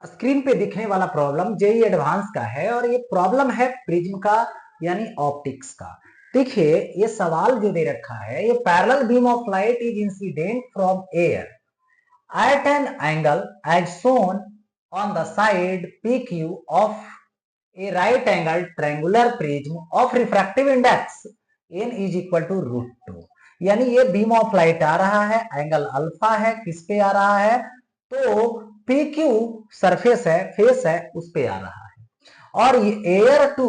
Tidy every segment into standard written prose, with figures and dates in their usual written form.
Screen पे दिखने वाला प्रॉब्लम जेई एडवांस का है और ये प्रॉब्लम है प्रिज्म का यानी ऑप्टिक्स का। देखिए ये सवाल जो दे रखा है, ये parallel beam of light is incident from air at an angle as shown on the side PQ of a right angle triangular prism of refractive index n is equal to √2। यानी ये बीम ऑफ लाइट आ रहा है, angle alpha है, किस पे आ रहा है, तो PQ सरफेस है, फेस है, उस पे आ रहा है। और ये एयर टू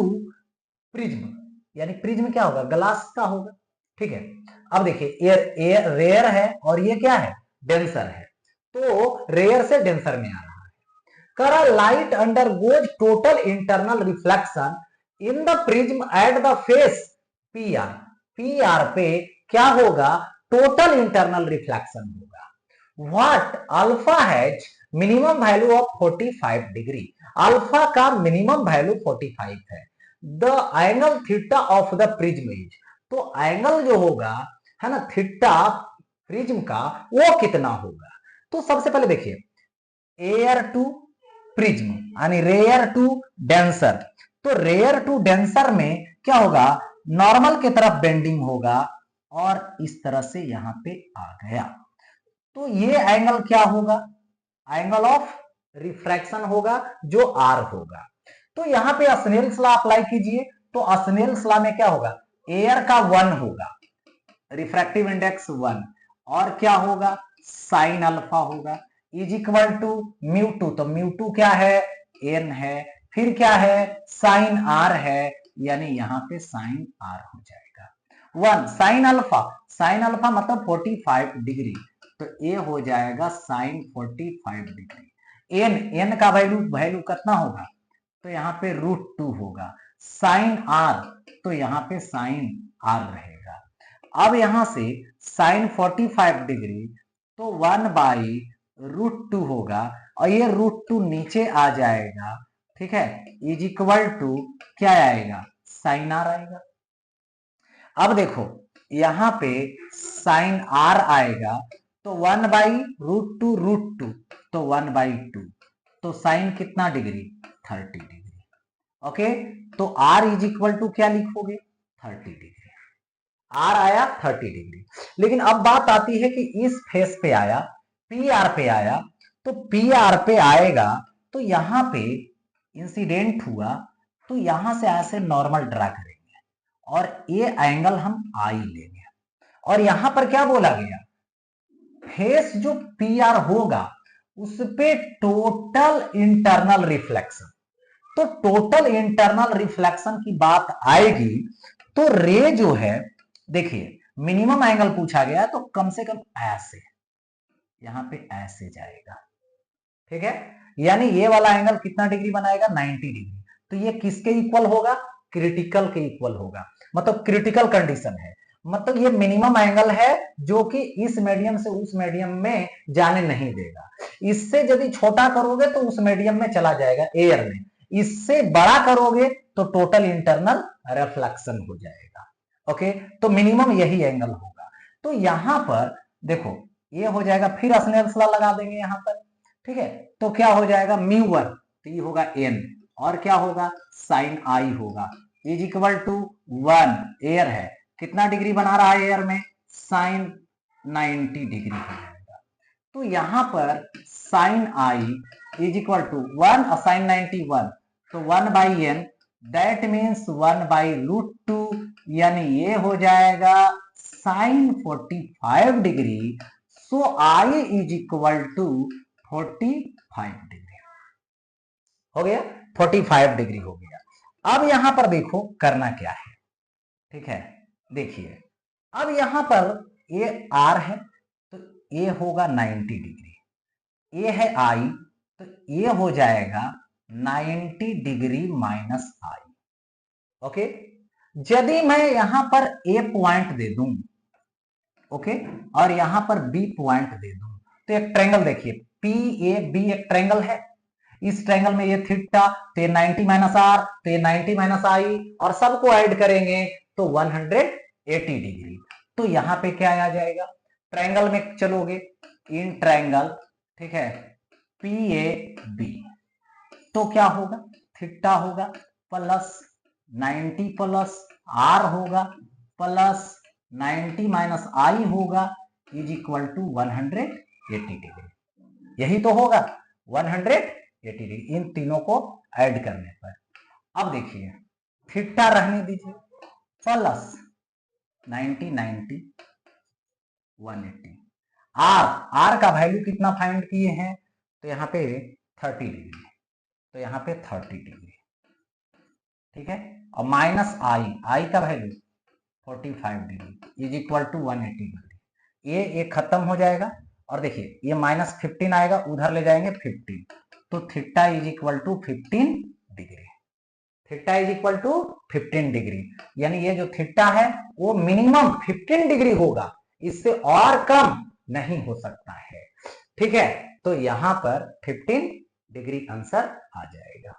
प्रिज्म, यानी प्रिज्म क्या होगा, ग्लास का होगा। ठीक है, अब देखिए एयर रेयर है और ये क्या है, डेंसर है, तो रेयर से डेंसर में आ रहा है। करा light under goes total internal reflection in the prism at the face P R. P R पे क्या होगा, टोटल इंटरनल रिफ्लेक्शन होगा। What alpha has minimum value of 45 degree. Alpha का मिनिमम वैल्यू 45 है। The angle theta of the prism is, तो angle जो होगा है ना थीटा प्रिज्म का, वो कितना होगा। तो सबसे पहले देखिए एयर टू प्रिज्म यानी रेयर टू डेंसर, तो रेयर टू डेंसर में क्या होगा, नॉर्मल की तरफ बेंडिंग होगा और इस तरह से यहां पे आ गया, तो ये एंगल क्या होगा, एंगल ऑफ रिफ्रैक्शन होगा जो आर होगा। तो यहां पे स्नेल्स लॉ अप्लाई कीजिए, तो स्नेल्स लॉ में क्या होगा, एयर का 1 होगा, रिफ्रैक्टिव इंडेक्स 1, और क्या होगा, साइन अल्फा होगा, इज इक्वल टू म्यू2, तो म्यू2 क्या है, एन है, फिर क्या है, साइन आर है, यानी यहां पे साइन आर हो जाएगा 1 साइन अल्फा मतलब 45 डिग्री, तो ये हो जाएगा साइन 45 डिग्री। एन का वैल्यू कितना होगा, तो यहाँ पे √2 होगा। साइन आर, तो यहाँ पे साइन आर रहेगा। अब यहां से साइन 45 डिग्री, तो 1/√2 होगा, और ये √2 नीचे आ जाएगा। ठीक है, इज इक्वल टू क्या आएगा, साइन आर आएगा। अब देखो यहां पे साइन आर आएगा, तो 1/√2, तो 1/2, तो साइन कितना डिग्री, 30 डिग्री। ओके, तो आर इज इक्वल टू क्या लिखोगे, 30 डिग्री। आर आया 30 डिग्री। लेकिन अब बात आती है कि इस फेस पे आया, पी आर पे आया, तो पी आर पे आएगा, तो यहां पे इंसिडेंट हुआ, तो यहां से ऐसे नॉर्मल ड्रा करेंगे और ये एंगल हम आई लेंगे, और यहां पर क्या बोला गया, फेस जो पी आर होगा उस पे टोटल इंटरनल रिफ्लेक्शन, तो टोटल इंटरनल रिफ्लेक्शन की बात आएगी, तो रे जो है, देखिए मिनिमम एंगल पूछा गया, तो कम से कम ऐसे, यहां पे ऐसे जाएगा। ठीक है, यानी ये वाला एंगल कितना डिग्री बनाएगा, 90 डिग्री। तो ये किसके इक्वल होगा, क्रिटिकल के इक्वल होगा, मतलब क्रिटिकल कंडीशन है, मतलब ये मिनिमम एंगल है जो कि इस मीडियम से उस मीडियम में जाने नहीं देगा। इससे यदि छोटा करोगे तो उस मीडियम में चला जाएगा, एयर में। इससे बड़ा करोगे तो टोटल इंटरनल रिफ्लेक्शन हो जाएगा। ओके, तो मिनिमम यही एंगल होगा। तो यहां पर देखो ये हो जाएगा, फिर स्नेल्स लॉ लगा देंगे यहां पर। ठीक है, तो क्या हो जाएगा, म्यू1, तो ये होगा एन, और क्या होगा, साइन आई होगा, इज इक्वल टू 1, एयर है, कितना डिग्री बना रहा है एयर में, साइन 90 डिग्री हो जाएगा। तो यहां पर sine I is equal to 1 sine 91, तो 1/n, दैट मीन्स 1/√2, यानी ये हो जाएगा sine 45 degree. So I is equal to 45 degree हो गया, 45 डिग्री हो गया। अब यहां पर देखो करना क्या है। ठीक है, देखिए अब यहां पर ये आर है, तो ये होगा 90 डिग्री, ये है आई, तो ये हो जाएगा 90 डिग्री माइनस आई। ओके, यदि मैं यहां पर ए पॉइंट दे दूं, ओके, और यहां पर बी पॉइंट दे दूं, तो एक ट्रायंगल देखिए पी ए बी, एक ट्रायंगल है, इस ट्रायंगल में ये थीटा, तो ये 90 माइनस आर, तो ये 90 माइनस आई, और सबको ऐड करेंगे तो 180 डिग्री। तो यहां पे क्या आ जाएगा, ट्रायंगल में चलोगे, इन ट्रायंगल, ठीक है, पी ए बी, तो क्या होगा, थीटा होगा प्लस 90 प्लस आर होगा प्लस 90 माइनस आई होगा इज इक्वल टू 180 डिग्री। यही तो होगा 180 डिग्री इन तीनों को ऐड करने पर। अब देखिए थीटा रहने दीजिए प्लस 90 90 180, आर का वैल्यू कितना फाइंड किए हैं, तो यहाँ पे 30 डिग्री, तो यहाँ पे 30 डिग्री, ठीक है। और माइनस आई का value 45 degree is equal to 180 degree. ये खत्म हो जाएगा और देखिए ये माइनस 15 आएगा, उधर ले जाएंगे 15, तो theta is equal to 15 degree. Theta is equal to 15 degree, यानी ये जो थीटा है वो मिनिमम 15 डिग्री होगा, इससे और कम नहीं हो सकता है, ठीक है। तो यहां पर 15 डिग्री आंसर आ जाएगा।